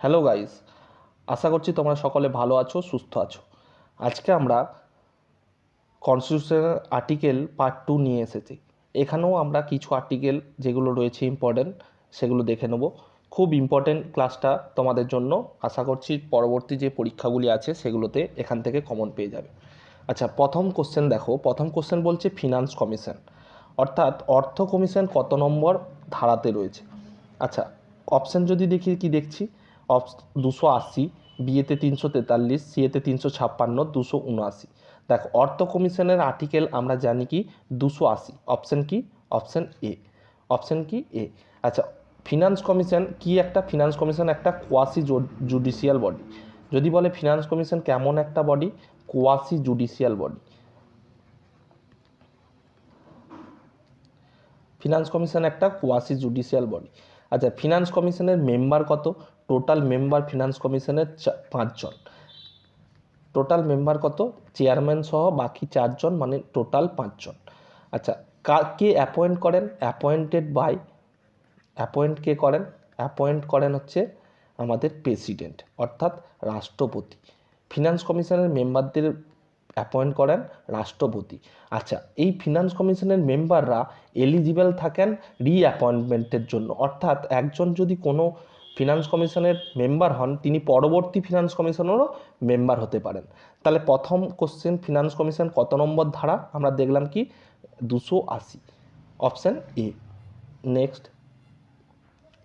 Hello guys, আশা করছি তোমরা সকলে ভালো আছো, সুস্থ আছো। আজকে আমরা কনস্টিটিউশনের আর্টিকেল পার্ট 2 নিয়ে এসেছি। এখানেও আমরা কিছু আর্টিকেল যেগুলো রয়েছে ইম্পর্টেন্ট সেগুলো দেখে নেব। খুব ইম্পর্টেন্ট ক্লাসটা তোমাদের জন্য। আশা করছি পরবর্তী যে পরীক্ষাগুলি আছে সেগুলোতে এখান থেকে কমন পেয়ে যাবে। আচ্ছা, প্রথম কোশ্চেন দেখো। প্রথম কোশ্চেন বলছে ফিনান্স কমিশন, অর্থাৎ অর্থ কমিশন কত নম্বর ধারাতে রয়েছে। আচ্ছা, অপশান যদি দেখি কি দেখছি, 280, বিয়েতে 343, সিএতে 356, 279। দেখো, অর্থ কমিশনের আর্টিকেল আমরা জানি কি 280। অপশান কি? Option A. অপশান কি? এ। আচ্ছা, ফিনান্স কমিশন কি? একটা ফিনান্স কমিশন একটা কোয়াসি জুডিশিয়াল বডি। যদি বলে ফিনান্স কমিশন কেমন একটা body? Quasi judicial body. Finance commission একটা কোয়াসি জুডিশিয়াল বডি। আচ্ছা, ফিনান্স কমিশনের মেম্বার কত? টোটাল মেম্বার ফিনান্স কমিশনের 5 জন। টোটাল মেম্বার কত? চেয়ারম্যান সহ বাকি 4 জন, মানে টোটাল 5 জন। আচ্ছা, কে অ্যাপয়েন্ট করেন? অ্যাপয়েন্টেড বাই, অ্যাপয়েন্ট কে করেন? অ্যাপয়েন্ট করেন হচ্ছে আমাদের প্রেসিডেন্ট, অর্থাৎ রাষ্ট্রপতি। ফিনান্স কমিশনের মেম্বারদের অ্যাপয়েন্ট করেন রাষ্ট্রপতি। আচ্ছা, এই ফিনান্স কমিশনের মেম্বাররা এলিজিবল থাকেন রিঅ্যাপয়েন্টমেন্টের জন্য, অর্থাৎ একজন যদি কোনো ফিনান্স কমিশনের মেম্বার হন তিনি পরবর্তী ফিনান্স কমিশনেরও মেম্বার হতে পারেন। তাহলে প্রথম কোশ্চেন, ফিনান্স কমিশন কত নম্বর ধারা আমরা দেখলাম কি 280। Option A. নেক্সট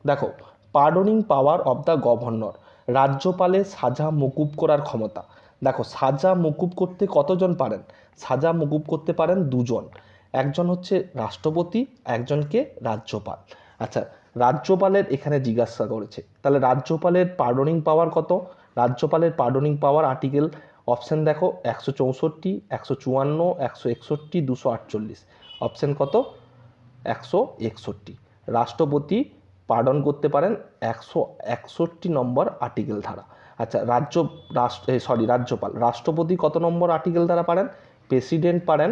দেখো, pardoning power of the governor, রাজ্যপালের সাজা মকুব করার ক্ষমতা। দেখো, সাজা মকুব করতে কতজন পারেন? সাজা মকুব করতে পারেন 2 জন। একজন হচ্ছে রাষ্ট্রপতি, একজনকে রাজ্যপাল। আচ্ছা, রাজ্যপালের এখানে জিজ্ঞাসা করেছে, তাহলে রাজ্যপালের পার্ডনিং পাওয়ার কত? রাজ্যপালের পার্ডনিং পাওয়ার আর্টিকেল অপশান দেখো 164, 154, 161, 248। অপশান কত? 161। রাষ্ট্রপতি পার্ডন করতে পারেন 161 নম্বর আর্টিকেল ধারা। আচ্ছা, রাজ্যপাল, রাষ্ট্রপতি কত নম্বর আর্টিকেল দ্বারা পারেন? প্রেসিডেন্ট পারেন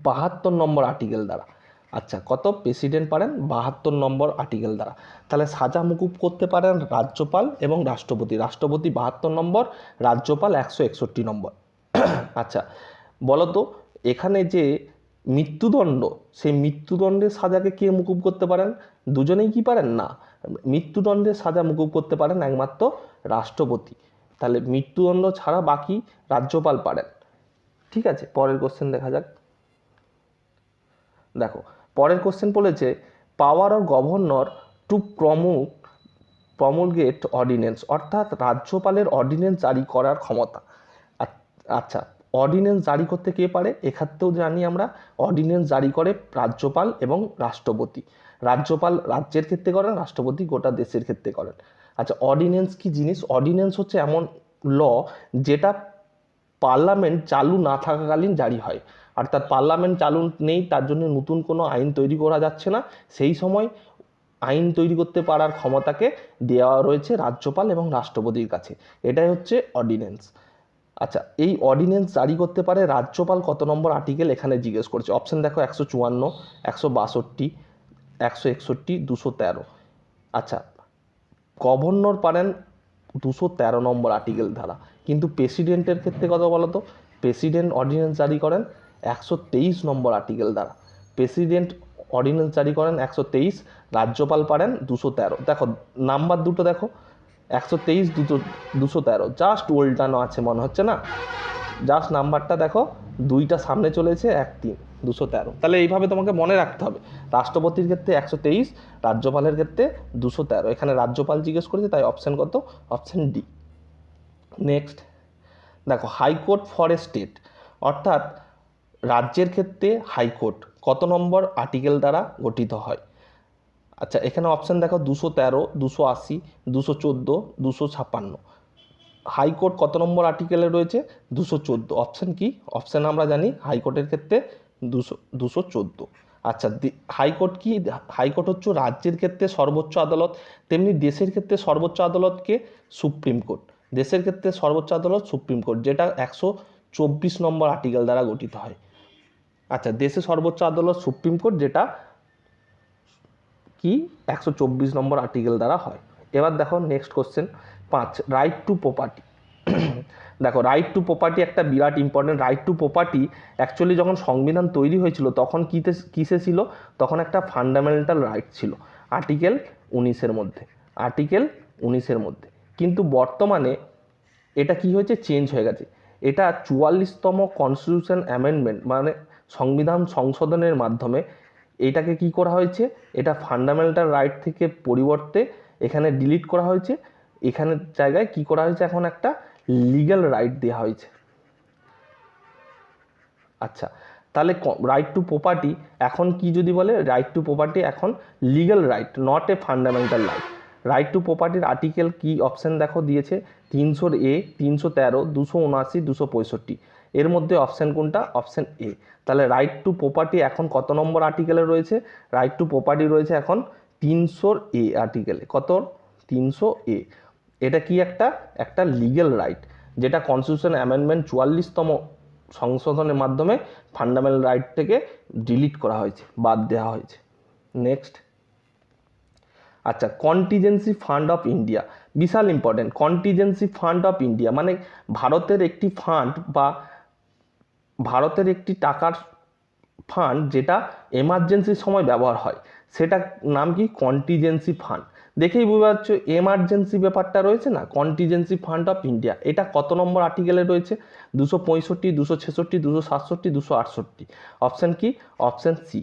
72 নম্বর আর্টিকেল দ্বারা। আচ্ছা, কত? প্রেসিডেন্ট পারেন 72 নম্বর আর্টিকেল দ্বারা। তাহলে সাজা মুকুব করতে পারেন রাজ্যপাল এবং রাষ্ট্রপতি। রাষ্ট্রপতি 72 নম্বর, রাজ্যপাল 161 নম্বর। আচ্ছা, বলো তো এখানে যে মৃত্যুদণ্ড, সেই মৃত্যুদণ্ডের সাজাকে কে মুকুব করতে পারেন? দুজনেই কি পারেন? না, মৃত্যুদণ্ডের সাজা মুকুব করতে পারেন একমাত্র রাষ্ট্রপতি। তাহলে মৃত্যুদণ্ড ছাড়া বাকি রাজ্যপাল পারেন। ঠিক আছে, পরের কোশ্চেন দেখা যাক। দেখো, পরের কোশ্চেন বলেছে power of governor to promulgate ordinance, অর্থাৎ রাজ্যপালের অর্ডিন্যান্স জারি করার ক্ষমতা। আচ্ছা, অর্ডিন্যান্স জারি করতে কে পারে? এক্ষেত্রেও জানি আমরা অর্ডিন্যান্স জারি করে রাজ্যপাল এবং রাষ্ট্রপতি। রাজ্যপাল রাজ্যের ক্ষেত্রে করেন, রাষ্ট্রপতি গোটা দেশের ক্ষেত্রে করেন। আচ্ছা, অর্ডিন্যান্স কি জিনিস? অর্ডিন্যান্স হচ্ছে এমন ল যেটা পার্লামেন্ট চালু না থাকাকালীন জারি হয়, অর্থাৎ পার্লামেন্ট চালু নেই, তার জন্য নতুন কোনো আইন তৈরি করা যাচ্ছে না, সেই সময় আইন তৈরি করতে পারার ক্ষমতাকে দেওয়া রয়েছে রাজ্যপাল এবং রাষ্ট্রপতির কাছে। এটাই হচ্ছে অর্ডিন্যান্স। আচ্ছা, এই অর্ডিন্যান্স জারি করতে পারে রাজ্যপাল কত নম্বর আর্টিকেল এখানে জিজ্ঞেস করছে। অপশান দেখো 154, 162, 161, 213। আচ্ছা, গভর্নর পারেন 213 নম্বর আর্টিকেল ধারা, কিন্তু প্রেসিডেন্টের ক্ষেত্রে কত বলো তো? প্রেসিডেন্ট অর্ডিন্যান্স জারি করেন 123 নম্বর আর্টিকেল দ্বারা। প্রেসিডেন্ট অর্ডিন্যান্স জারি করেন 123, রাজ্যপাল পারেন 213। দেখো নাম্বার দুটো দেখো, 123, 213, জাস্ট উল্টানো আছে মনে হচ্ছে না? জাস্ট নাম্বারটা দেখো, দুইটা সামনে চলেছে, 1-3, 213। তাহলে এইভাবে তোমাকে মনে রাখতে হবে, রাষ্ট্রপতির ক্ষেত্রে 123, রাজ্যপালের ক্ষেত্রে 213। এখানে রাজ্যপাল জিজ্ঞেস করেছে, তাই অপশান কত? Option D. নেক্সট দেখো, হাইকোর্ট ফর এ স্টেট, অর্থাৎ রাজ্যের ক্ষেত্রে হাইকোর্ট কত নম্বর আর্টিকেল দ্বারা গঠিত হয়? আচ্ছা, এখানে অপশান দেখো 213, 280, 214, 256। হাইকোর্ট কত নম্বর আর্টিকেলে রয়েছে? 214। অপশান কি? অপশান আমরা জানি হাইকোর্টের ক্ষেত্রে 214। আচ্ছা, হাইকোর্ট কি? হাইকোর্ট হচ্ছে রাজ্যের ক্ষেত্রে সর্বোচ্চ আদালত, তেমনি দেশের ক্ষেত্রে সর্বোচ্চ আদালতকে সুপ্রিম কোর্ট। দেশের ক্ষেত্রে সর্বোচ্চ আদালত সুপ্রিম কোর্ট, যেটা 124 নম্বর আর্টিকেল দ্বারা গঠিত হয়। আচ্ছা, দেশে সর্বোচ্চ আদালত সুপ্রিম কোর্ট, যেটা কি 124 নম্বর আর্টিকেল দ্বারা হয়। এবার দেখো next question 5, right to property. দেখো রাইট টু প্রপার্টি একটা বিরাট important. Right to property actually যখন সংবিধান তৈরি হয়েছিল তখন কিসে ছিল, তখন একটা ফান্ডামেন্টাল রাইট ছিল আর্টিকেল 19-এর মধ্যে, আর্টিকেল 19-এর মধ্যে। কিন্তু বর্তমানে এটা কি হয়েছে, চেঞ্জ হয়ে গেছে। এটা 44তম কনস্টিটিউশন অ্যামেন্ডমেন্ট মানে সংবিধান সংশোধনের মাধ্যমে এটাকে কি করা হয়েছে, এটা ফান্ডামেন্টাল রাইট থেকে পরিবর্তে এখানে ডিলিট করা হয়েছে। এখানের জায়গায় কি করা হয়েছে, এখন একটা লিগ্যাল রাইট দেওয়া হয়েছে। আচ্ছা, তাহলে রাইট টু প্রপার্টি এখন কি যদি বলে, রাইট টু প্রপার্টি এখন legal right, not a fundamental right. Right two প্রপার্টির আর্টিকেল কি অপশান দেখো দিয়েছে, 300A, 313, 279, 265। এর মধ্যে অপশান কোনটা, অপশান এ। তাহলে রাইট টু প্রপার্টি এখন কত নম্বর আর্টিকেলে রয়েছে, রাইট টু প্রপার্টি রয়েছে এখন 300A আর্টিকেলে। কত, 300A। এটা কি একটা লিগ্যাল রাইট, যেটা কনস্টিটিউশন অ্যামেন্ডমেন্ট 44তম সংশোধনের মাধ্যমে ফান্ডামেন্টাল রাইট থেকে ডিলিট করা হয়েছে, বাদ দেওয়া হয়েছে। নেক্সট, আচ্ছা, কন্টিজেন্সি ফান্ড অফ ইন্ডিয়া, বিশাল important. Contingency fund of India মানে ভারতের একটি ফান্ড বা ভারতের একটি টাকার ফান্ড যেটা এমার্জেন্সির সময় ব্যবহার হয়, সেটার নাম কি, কন্টিজেন্সি ফান্ড। দেখেই বুঝতে পারছো এমার্জেন্সি ব্যাপারটা রয়েছে না, কন্টিজেন্সি ফান্ড অফ ইন্ডিয়া। এটা কত নম্বর আর্টিকেলে রয়েছে, 265, 266, 267, 268। অপশান কি, অপশান সি।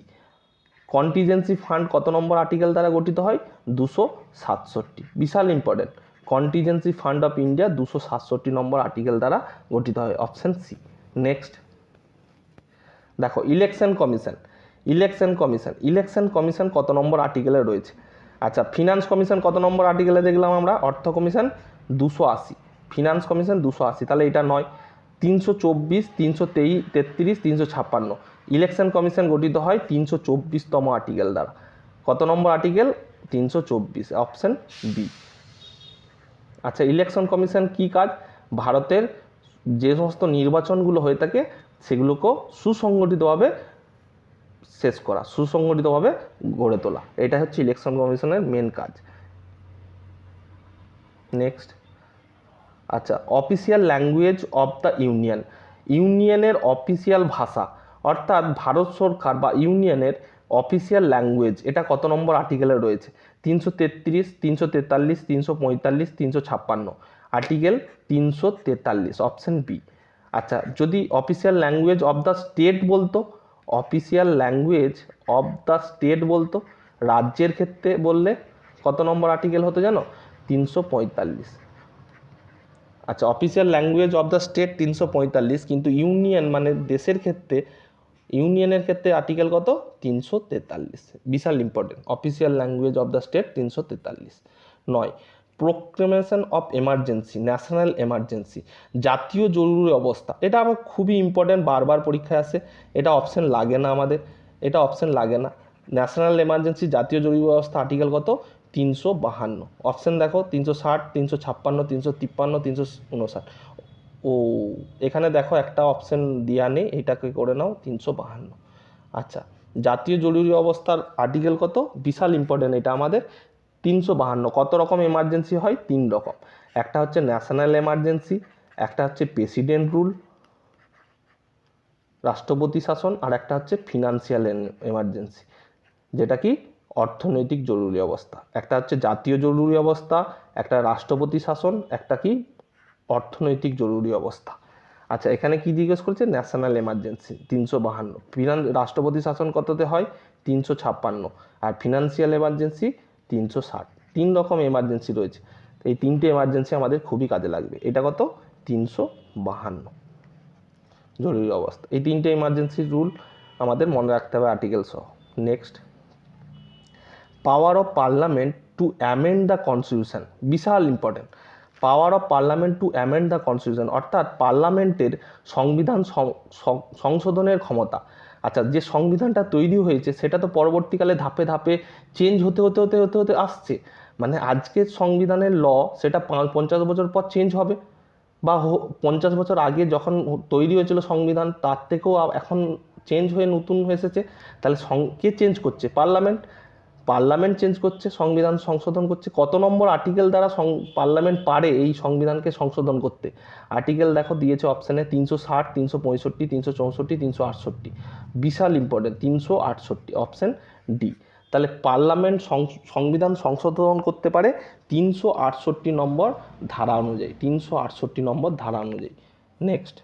কন্টিজেন্সি ফান্ড কত নম্বর আর্টিকেল দ্বারা গঠিত হয়, 267। বিশাল important, contingency fund of India 267 number article দ্বারা গঠিত হয়, অপশান সি। নেক্সট দেখো ইলেকশন কমিশন, ইলেকশন কমিশন কত নম্বর আর্টিকেলে রয়েছে। আচ্ছা, ফিনান্স কমিশন কত নম্বর আর্টিকেলে দেখলাম আমরা, অর্থ কমিশন 280, ফিনান্স কমিশন 280, তাহলে এটা নয়। 324, 333, 356। ইলেকশন কমিশন গঠিত হয় 324তম আর্টিকেল দ্বারা। কত নম্বর আর্টিকেল, 324, অপশান বি। আচ্ছা, ইলেকশন কমিশন কি কাজ, ভারতের যে সমস্ত নির্বাচনগুলো হয়ে থাকে সেগুলোকেও সুসংগঠিতভাবে শেষ করা, সুসংগঠিতভাবে গড়ে তোলা, এটা হচ্ছে ইলেকশন কমিশনের মেন কাজ। নেক্সট, আচ্ছা, official language of the union, ইউনিয়নের অফিসিয়াল ভাষা অর্থাৎ ভারত সরকার বা ইউনিয়নের অফিসিয়াল ল্যাঙ্গুয়েজ, এটা কত নম্বর আর্টিকেলে রয়েছে, 333, 343, 345, 356। Article 343, option B. আচ্ছা, যদি official language of the state বলতো, official language of the state বলতো, রাজ্যের ক্ষেত্রে বললে কত নম্বর আর্টিকেল হতো জানো, 345। আচ্ছা, official language of the state 345, কিন্তু ইউনিয়ন মানে দেশের ক্ষেত্রে, ইউনিয়নের ক্ষেত্রে আর্টিকেল কত, 343। বিশাল important, official language of the state 343। 9, proclamation of emergency, national emergency, জাতীয় জরুরি অবস্থা। এটা আমার খুবই ইম্পর্টেন্ট, বারবার পরীক্ষায় আসে, এটা অপশান লাগে না আমাদের, এটা অপশান লাগে না। ন্যাশনাল এমার্জেন্সি, জাতীয় জরুরি অবস্থা, আর্টিকেল কত, 352। অপশান দেখো, 360, 356, 353, 359। ও এখানে দেখো একটা অপশান দেওয়া নেই, এটাকে করে নাও 352। আচ্ছা, জাতীয় জরুরি অবস্থার আর্টিকেল কত, বিশাল ইম্পর্টেন্ট এটা আমাদের, 352। কত রকম এমার্জেন্সি হয়, 3 রকম। একটা হচ্ছে ন্যাশনাল এমার্জেন্সি, একটা হচ্ছে প্রেসিডেন্ট রুল, রাষ্ট্রপতি শাসন, আর একটা হচ্ছে ফিনান্সিয়াল এমার্জেন্সি, যেটা কি অর্থনৈতিক জরুরি অবস্থা। একটা হচ্ছে জাতীয় জরুরি অবস্থা, একটা রাষ্ট্রপতি শাসন, একটা কি অর্থনৈতিক জরুরি অবস্থা। আচ্ছা, এখানে কি জিজ্ঞেস করছে, ন্যাশনাল এমার্জেন্সি 352, রাষ্ট্রপতি শাসন কততে হয়, 356, আর ফিনান্সিয়াল এমার্জেন্সি 360। 3 রকম এমার্জেন্সি রয়েছে, এই 3টে এমার্জেন্সি আমাদের খুবই কাজে লাগবে। এটা কত, 352 জরুরি অবস্থা। এই 3টে এমার্জেন্সি রুল আমাদের মনে রাখতে হবে আর্টিকেল সহ। Next, power of parliament to amend the constitution, বিশাল important. Power of parliament to amend the constitution অর্থাৎ পার্লামেন্টের সংবিধান সংশোধনের ক্ষমতা। আচ্ছা, যে সংবিধানটা তৈরি হয়েছে সেটা তো পরবর্তীকালে ধাপে ধাপে চেঞ্জ হতে হতে হতে হতে হতে আসছে, মানে আজকের সংবিধানের ল সেটা 50 বছর পর চেঞ্জ হবে, বা 50 বছর আগে যখন তৈরি হয়েছিল সংবিধান তার থেকেও এখন চেঞ্জ হয়ে নতুন এসেছে। তাহলে কে চেঞ্জ করছে, পার্লামেন্ট। পার্লামেন্ট চেঞ্জ করছে, সংবিধান সংশোধন করছে, কত নম্বর আর্টিকেল দ্বারা পার্লামেন্ট পারে এই সংবিধানকে সংশোধন করতে? আর্টিকেল দেখো দিয়েছে অপশানে 360, 365, 364, 368, বিশাল ইম্পর্টেন্ট 368, অপশান ডি। তাহলে পার্লামেন্ট সংবিধান সংশোধন করতে পারে 368 নম্বর ধারা অনুযায়ী, 368 নম্বর ধারা অনুযায়ী। নেক্সট,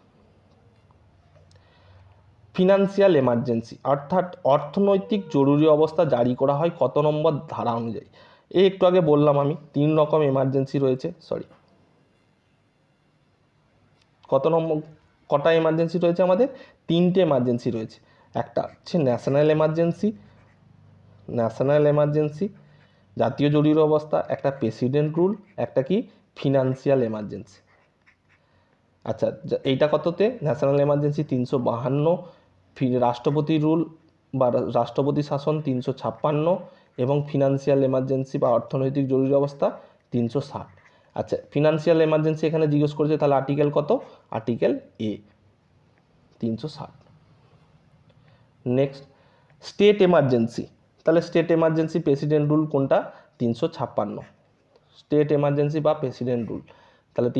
ফিনান্সিয়াল এমার্জেন্সি অর্থাৎ অর্থনৈতিক জরুরি অবস্থা জারি করা হয় কত নম্বর ধারা অনুযায়ী? এই একটু আগে বললাম আমি 3 রকম এমার্জেন্সি রয়েছে, কটা এমার্জেন্সি রয়েছে আমাদের? 3টে এমার্জেন্সি রয়েছে। একটা হচ্ছে ন্যাশনাল এমার্জেন্সি, জাতীয় জরুরি অবস্থা, একটা প্রেসিডেন্ট রুল, একটা কি ফিনান্সিয়াল এমার্জেন্সি। আচ্ছা, এইটা কততে? ন্যাশনাল এমার্জেন্সি 352, রাষ্ট্রপতি রুল বা রাষ্ট্রপতি শাসন 356, এবং ফিনান্সিয়াল এমার্জেন্সি বা অর্থনৈতিক জরুরি অবস্থা 360। আচ্ছা, ফিনান্সিয়াল এমার্জেন্সি এখানে জিজ্ঞেস করেছে, তাহলে আর্টিকেল কত? Article a 360। Next, state emergency. তাহলে স্টেট এমার্জেন্সি প্রেসিডেন্ট রুল কোনটা? 356, স্টেট এমার্জেন্সি বা প্রেসিডেন্ট রুল। তাহলে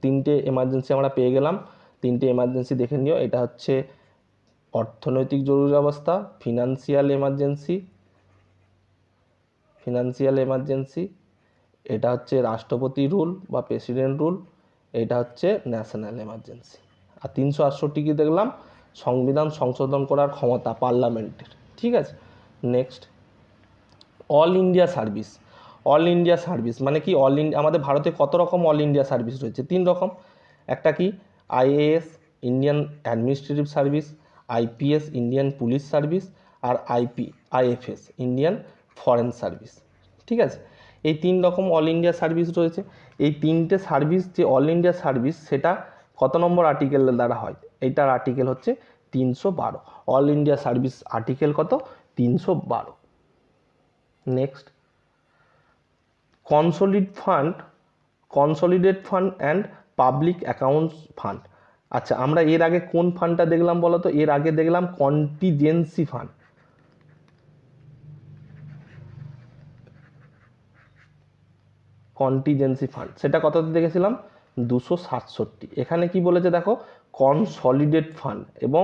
তিনটে এমার্জেন্সি আমরা পেয়ে গেলাম। 3টে এমার্জেন্সি দেখে নিও। এটা হচ্ছে অর্থনৈতিক জরুরি অবস্থা, ফিনান্সিয়াল এমার্জেন্সি, এটা হচ্ছে রাষ্ট্রপতি রুল বা প্রেসিডেন্ট রুল, এটা হচ্ছে ন্যাশনাল এমার্জেন্সি। আর 368 কি দেখলাম? সংবিধান সংশোধন করার ক্ষমতা পার্লামেন্টের। ঠিক আছে। Next, all India service. All India service মানে কি? আমাদের ভারতে কত রকম অল ইন্ডিয়া সার্ভিস রয়েছে? 3 রকম। একটা কি? IAS, Indian administrative service, IPS, Indian police service, আর আইএফএস, ইন্ডিয়ান ফরেন সার্ভিস। ঠিক আছে, এই 3 রকম অল ইন্ডিয়া সার্ভিস রয়েছে। এই 3টে সার্ভিস, যে অল ইন্ডিয়া সার্ভিস, সেটা কত নম্বর আর্টিকেলের দ্বারা হয়? এইটার আর্টিকেল হচ্ছে 312। অল ইন্ডিয়া সার্ভিস আর্টিকেল কত? 312। Next, consolidate fund and public accounts fund. আচ্ছা, আমরা এর আগে কোন ফান্ডটা দেখলাম বলো তো? এর আগে দেখলাম কন্টিজেন্সি ফান্ড। সেটা কততে দেখেছিলাম? 267। এখানে কি বলেছে দেখো? কনসলিডেট ফান্ড এবং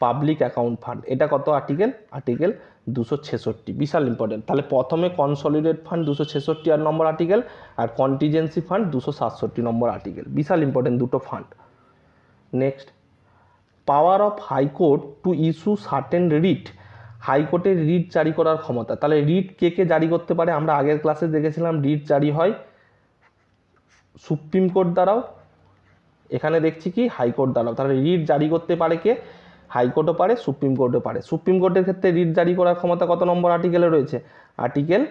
পাবলিক অ্যাকাউন্ট ফান্ড। এটা কত আর্টিকেল? আর্টিকেল 266, বিশাল ইম্পর্টেন্ট। তাহলে প্রথমে কনসলিডেট ফান্ড 266 নম্বর আর্টিকেল, আর কন্টিজেন্সি ফান্ড 267 নম্বর আর্টিকেল। বিশাল ইম্পর্টেন্ট দুটো ফান্ড। Next, power of high court to issue certain writ. হাইকোর্টের রিট জারি করার ক্ষমতা। তাহলে রিট কে কে জারি করতে পারে? আমরা আগের ক্লাসে দেখেছিলাম রিট জারি হয় সুপ্রিম কোর্ট দ্বারাও, এখানে দেখছি কি হাইকোর্ট দ্বারাও। তাহলে রিট জারি করতে পারে কে? হাইকোর্টও পারে, সুপ্রিম কোর্টও পারে। সুপ্রিম কোর্টের ক্ষেত্রে রিট জারি করার ক্ষমতা কত নম্বর আর্টিকেলে রয়েছে? আর্টিকেল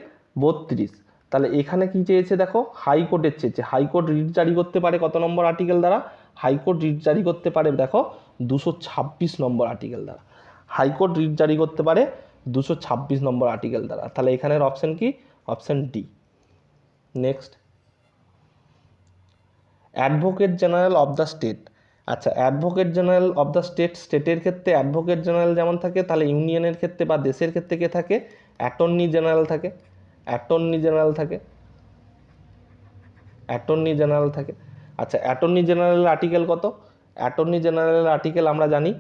32। তাহলে এখানে কি চেয়েছে দেখো? হাইকোর্টের চেয়েছে। হাইকোর্ট রিট জারি করতে পারে কত নম্বর আর্টিকেল দ্বারা? হাইকোর্ট রিট জারি করতে পারে দেখো 226 নম্বর আর্টিকেল দ্বারা। হাইকোর্ট রিট জারি করতে পারে 226 নম্বর আর্টিকেল দ্বারা। তাহলে এখানের অপশন কি? Option D. Next, advocate general of the state. আচ্ছা, অ্যাডভোকেট জেনারেল অফ দ্য স্টেটের ক্ষেত্রে অ্যাডভোকেট জেনারেল যেমন থাকে, তাহলে ইউনিয়নের ক্ষেত্রে বা দেশের ক্ষেত্রে কে থাকে? অ্যাটর্নি জেনারেল থাকে। আচ্ছা, অ্যাটর্নি জেনারেল আর্টিকেল কত? অ্যাটর্নি জেনারেল আর্টিকেল আমরা জানি,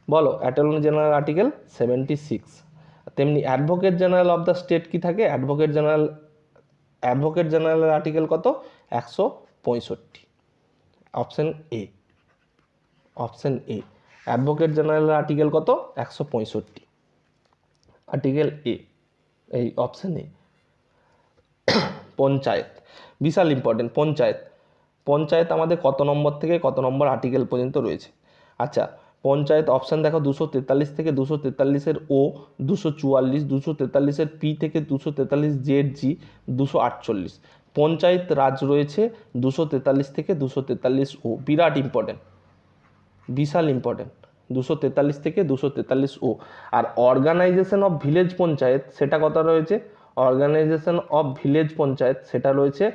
বলো। Attorney general article 76। তেমনি advocate general of the state কি থাকে? অ্যাডভোকেট জেনারেল আর্টিকেল কত? 165। Option A. Advocate general article কত? 165, আর্টিকেল এ, এই অপশন এ। পঞ্চায়েত, বিশাল ইম্পর্টেন্ট। পঞ্চায়েত আমাদের কত নম্বর থেকে কত নম্বর আর্টিকেল পর্যন্ত রয়েছে? আচ্ছা, পঞ্চায়েত অপশান দেখো 243 থেকে 243 ও, 244, 243 পি থেকে 243 জেড জি, 248। পঞ্চায়েত রাজ রয়েছে 243 থেকে 243 ও। বিরাট ইম্পর্টেন্ট, বিশাল ইম্পর্টেন্ট। 243 থেকে 243 ও। আর অর্গানাইজেশন অফ ভিলেজ পঞ্চায়েত সেটা কত রয়েছে? অর্গানাইজেশন অফ ভিলেজ পঞ্চায়েত সেটা রয়েছে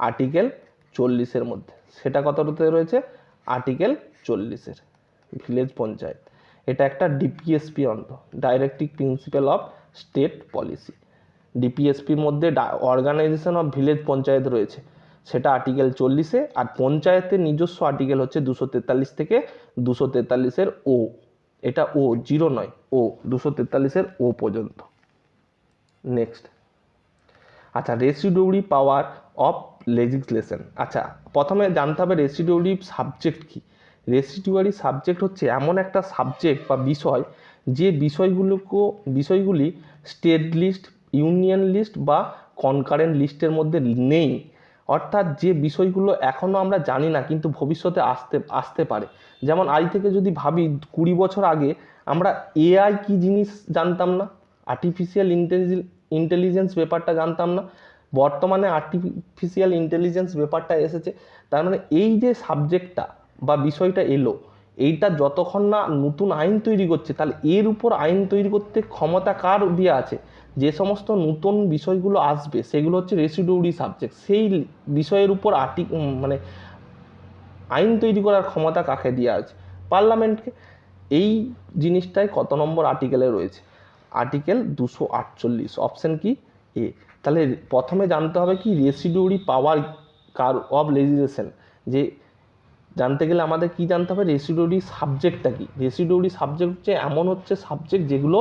আর্টিকেল 40-এর মধ্যে। সেটা কতটাতে রয়েছে? আর্টিকেল 40-এর। ভিলেজ পঞ্চায়েত এটা একটা ডিপিএসপি অন্ত, directive principle of state policy. ডিপিএসপির মধ্যে অর্গানাইজেশন অফ ভিলেজ পঞ্চায়েত রয়েছে, সেটা আর্টিকেল 40-এ। আর পঞ্চায়েতের নিজস্ব আর্টিকেল হচ্ছে 243 থেকে 243-এর ও, এটা ও, জিরো নয়, ও 243-এর ও পর্যন্ত। নেক্সট, আচ্ছা, রেসিডিউরি পাওয়ার অফ লেজিসলেশন। আচ্ছা, প্রথমে জানতে হবে রেসিডিউরি সাবজেক্ট কি। রেসিডিউরি সাবজেক্ট হচ্ছে এমন একটা সাবজেক্ট বা বিষয় যে বিষয়গুলি স্টেট লিস্ট, ইউনিয়ন লিস্ট বা কনকারেন্ট লিস্টের মধ্যে নেই। অর্থাৎ যে বিষয়গুলো এখনও আমরা জানি না কিন্তু ভবিষ্যতে আসতে পারে। যেমন আজ থেকে যদি ভাবি 20 বছর আগে আমরা এআই কি জিনিস জানতাম না, আর্টিফিশিয়াল ইন্টেলিজেন্স ব্যাপারটা জানতাম না। বর্তমানে আর্টিফিশিয়াল ইন্টেলিজেন্স ব্যাপারটা এসেছে। তার মানে এই যে সাবজেক্টটা বা বিষয়টা এলো, এইটা যতক্ষণ না নতুন আইন তৈরি করছে, তাহলে এর উপর আইন তৈরি করতে ক্ষমতা কার দেওয়া আছে? যে সমস্ত নতুন বিষয়গুলো আসবে সেগুলো হচ্ছে রেসিডিউরি সাবজেক্ট। সেই বিষয়ের উপর মানে আইন তৈরি করার ক্ষমতা কাকে দেওয়া আছে? পার্লামেন্টকে। এই জিনিসটাই কত নম্বর আর্টিকেলে রয়েছে? আর্টিকেল 248, অপশন কি? এ। তাহলে প্রথমে জানতে হবে কি রেসিডিউরি পাওয়ার কার অফ লেজিসলেশন, যে জানতে গেলে আমাদের কি জানতে হবে? রেসিডিউরি সাবজেক্টটা কি। রেসিডিউরি সাবজেক্ট হচ্ছে এমন সাবজেক্ট যেগুলো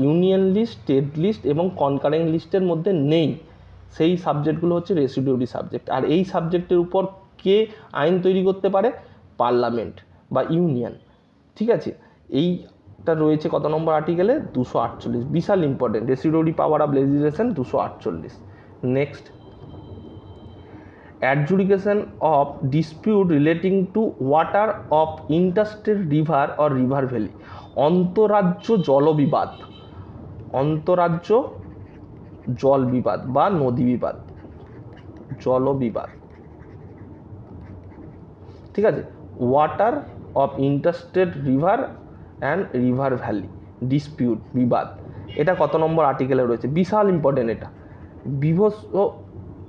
ইউনিয়ন লিস্ট, স্টেট লিস্ট এবং কনকারেন্ট লিস্টের মধ্যে নেই, সেই সাবজেক্টগুলো হচ্ছে রেসিডিউরি সাবজেক্ট। আর এই সাবজেক্টের উপর কে আইন তৈরি করতে পারে? পার্লামেন্ট বা ইউনিয়ন। ঠিক আছে, এইটা রয়েছে কত নম্বর আর্টিকেলে? 248। বিশাল important, residuary power of legislation 248। Next, adjudication of dispute relating to water of interstate river or river valley, অন্তরাজ্য জলবিবাদ, অন্তরাজ্য জল বিবাদ বা নদী বিবাদ, জলবিবাদ। ঠিক আছে, water of interstate river and river valley dispute, বিবাদ। এটা কত নম্বর আর্টিকেলে রয়েছে? বিশাল ইম্পর্টেন্ট, এটা বিভৎস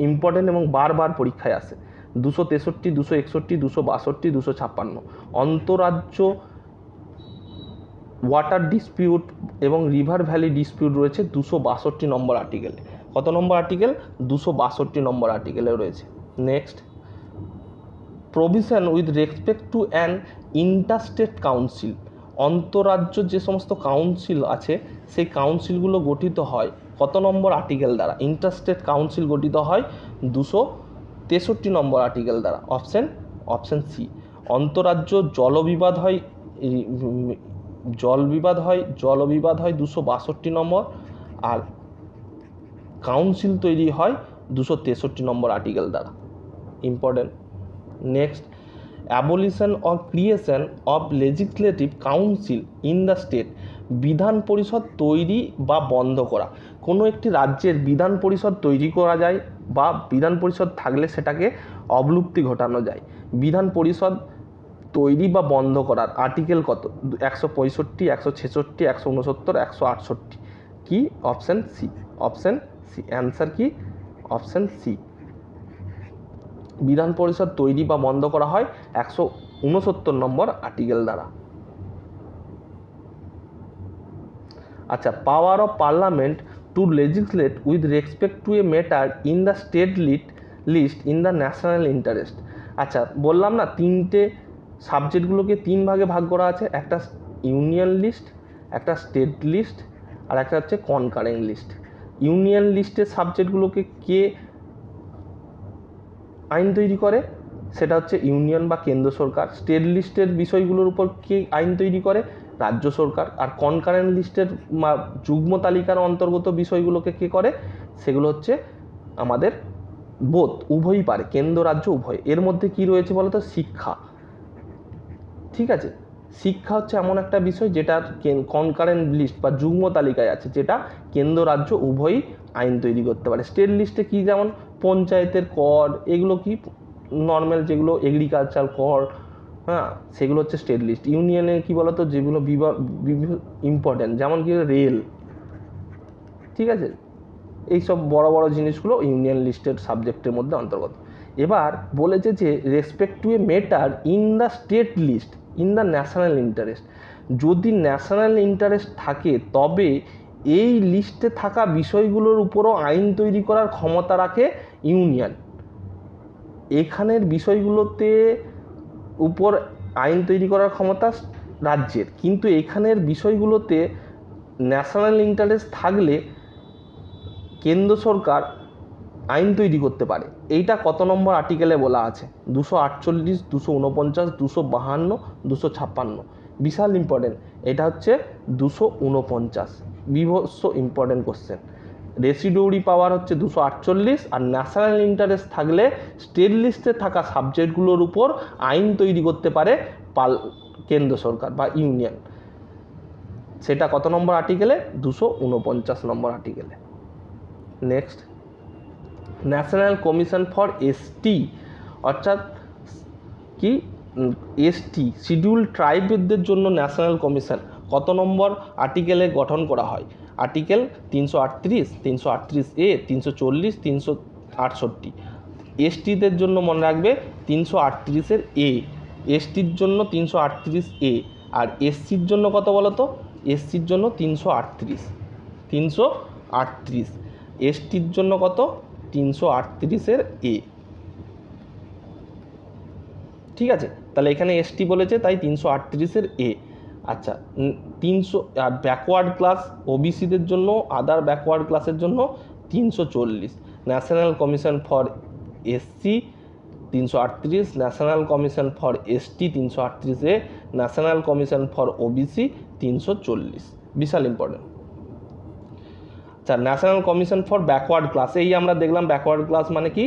ইম্পর্টেন্ট এবং বারবার পরীক্ষায় আসে। 263, 261, 262, 256। অন্তরাজ্য ওয়াটার ডিসপিউট এবং রিভার ভ্যালি ডিসপিউট রয়েছে 262 নম্বর আর্টিকেলে। কত নম্বর আর্টিকেল? 262 নম্বর আর্টিকেলে রয়েছে। Next, provision with respect to an interstate council, অন্তরাজ্য যে সমস্ত কাউন্সিল আছে সেই কাউন্সিলগুলো গঠিত হয় কত নম্বর আর্টিকেল দ্বারা? ইন্টারস্টেট কাউন্সিল গঠিত হয় 263 নম্বর আর্টিকেল দ্বারা। Option C. অন্তরাজ্য জলবিবাদ হয়, জলবিবাদ হয় 262 নম্বর, আর কাউন্সিল তৈরি হয় 263 নম্বর আর্টিকেল দ্বারা। Important. Next, abolition or creation of legislative council in the state, বিধান পরিষদ তৈরি বা বন্ধ করা। কোনো একটি রাজ্যের বিধান পরিষদ তৈরি করা যায় বা বিধান পরিষদ থাকলে সেটাকে অবলুপ্তি ঘটানো যায়। বিধান পরিষদ তৈরি বা বন্ধ করার আর্টিকেল কত? 165, 166, 169, 168। কি? Option C. অ্যান্সার কি? Option C. বিধান পরিষদ তৈরি বা বন্ধ করা হয় 169 নম্বর আর্টিকেল দ্বারা। আচ্ছা, power of parliament to legislate with respect to a matter in the state list in the national interest. আচ্ছা, বললাম না তিনটে সাবজেক্টগুলোকে 3 ভাগে ভাগ করা আছে, একটা ইউনিয়ন লিস্ট, একটা স্টেট লিস্ট, আর একটা হচ্ছে কনকারেন্ট লিস্ট। ইউনিয়ন লিস্টের সাবজেক্টগুলোকে কে আইন তৈরি করে? সেটা হচ্ছে ইউনিয়ন বা কেন্দ্র সরকার। স্টেট লিস্টের বিষয়গুলোর উপর কে আইন তৈরি করে? রাজ্য সরকার। আর কনকারেন্ট লিস্টের যুগ্ম তালিকার অন্তর্গত বিষয়গুলোকে কে করে? সেগুলো হচ্ছে আমাদের বোথ, উভয়ই পারে, কেন্দ্র রাজ্য উভয়। এর মধ্যে কি রয়েছে বলতো? শিক্ষা। ঠিক আছে, শিক্ষা হচ্ছে এমন একটা বিষয় যেটা কনকারেন্ট লিস্ট বা যুগ্ম তালিকায় আছে, যেটা কেন্দ্র রাজ্য উভয়ই আইন তৈরি করতে পারে। স্টেট লিস্টে কি, যেমন পঞ্চায়েতের কর, এগুলো কি নর্মাল, যেগুলো এগ্রিকালচার কর, হ্যাঁ, সেগুলো হচ্ছে স্টেট লিস্ট। ইউনিয়নে কি বলতো? যেগুলো ইম্পর্টেন্ট, যেমন কি রেল, ঠিক আছে, এইসব বড় বড় জিনিসগুলো ইউনিয়ন লিস্টের সাবজেক্টের মধ্যে অন্তর্গত। এবার বলেছে যে respect to a matter in the state list in the national interest, যদি ন্যাশনাল ইন্টারেস্ট থাকে তবে এই লিস্টে থাকা বিষয়গুলোর উপরও আইন তৈরি করার ক্ষমতা রাখে ইউনিয়ন। এখানের বিষয়গুলোতে উপর আইন তৈরি করার ক্ষমতা রাজ্যের, কিন্তু এখানের বিষয়গুলোতে ন্যাশনাল ইন্টারেস্ট থাকলে কেন্দ্র সরকার আইন তৈরি করতে পারে। এইটা কত নম্বর আর্টিকেলে বলা আছে? 248, 249, 252, 256। বিশাল ইম্পর্টেন্ট, এটা হচ্ছে 249, বিভৎস ইম্পর্টেন্ট কোশ্চেন। রেসিডিউরি পাওয়ার হচ্ছে 248, আর ন্যাশনাল ইন্টারেস্ট থাকলে স্টেট লিস্টে থাকা সাবজেক্টগুলোর উপর আইন তৈরি করতে পারে কেন্দ্র সরকার বা ইউনিয়ন। সেটা কত নম্বর আর্টিকেলে? 249 নম্বর আর্টিকেলে। Next, national commission for ST, অর্থাৎ কি এসটি শিডিউল ট্রাইবদের জন্য ন্যাশনাল কমিশন কত নম্বর আর্টিকেলে গঠন করা হয়? Article 338, 338A, 340, 368। এসটিদের জন্য মনে রাখবে 338 এ, এসটির জন্য 338A, আর এসসির জন্য কত বলো তো? এসসির জন্য 338, এসটির জন্য কত? 338 এ। ঠিক আছে, তাহলে এখানে এসটি বলেছে তাই 338 এ। আচ্ছা, 300 ব্যাকওয়ার্ড ক্লাস ওবিসিদের জন্য, আদার ব্যাকওয়ার্ড ক্লাসের জন্য 340। National commission for SC 338, national commission for ST 338A, national commission for OBC 340। বিশাল ইম্পর্টেন্ট। আচ্ছা, national commission for backward class, এই আমরা দেখলাম ব্যাকওয়ার্ড ক্লাস মানে কি?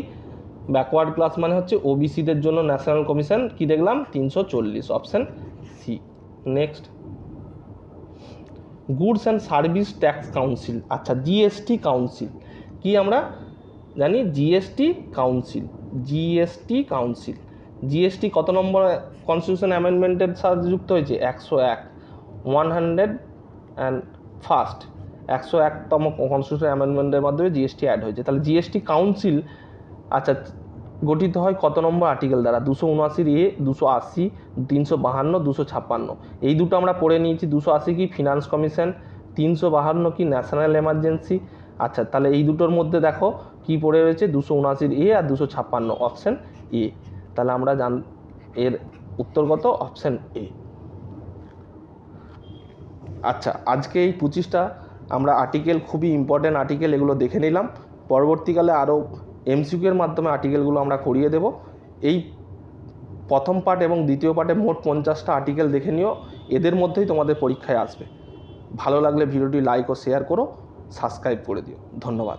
ব্যাকওয়ার্ড ক্লাস মানে হচ্ছে ওবিসিদের জন্য ন্যাশনাল কমিশন, কি দেখলাম? 340, option C. Next, goods and service tax council. আচ্ছা, জিএসটি কাউন্সিল কি আমরা জানি? GST council, GST council. GST কত নম্বর কনস্টিটিউশন অ্যামেন্ডমেন্টের সাথে যুক্ত হয়েছে? 101, 101তম কনস্টিটিউশন অ্যামেন্ডমেন্টের মাধ্যমে জিএসটি অ্যাড হয়েছে। তাহলে জিএসটি কাউন্সিল আচ্ছা গঠিত হয় কত নম্বর আর্টিকেল দ্বারা? 279A, 280, 352, 256। এই দুটো আমরা পড়ে নিয়েছি। 280 কি? Finance commission. 352 কি? National emergency. আচ্ছা, তাহলে এই দুটোর মধ্যে দেখো কি পড়ে রয়েছে? 279A R 256, option A. তাহলে আমরা এর উত্তর কত? Option A. আচ্ছা, আজকে এই 25টা আমরা আর্টিকেল, খুবই ইম্পর্টেন্ট আর্টিকেল, এগুলো দেখে নিলাম। পরবর্তীকালে আরও এমসিকিউর মাধ্যমে আর্টিকেলগুলো আমরা করিয়ে দেব। এই প্রথম পার্ট এবং দ্বিতীয় পার্টে মোট 50টা আর্টিকেল দেখে নিও, এদের মধ্যেই তোমাদের পরীক্ষায় আসবে। ভালো লাগলে ভিডিওটি লাইক ও শেয়ার করো, সাবস্ক্রাইব করে দিও। ধন্যবাদ।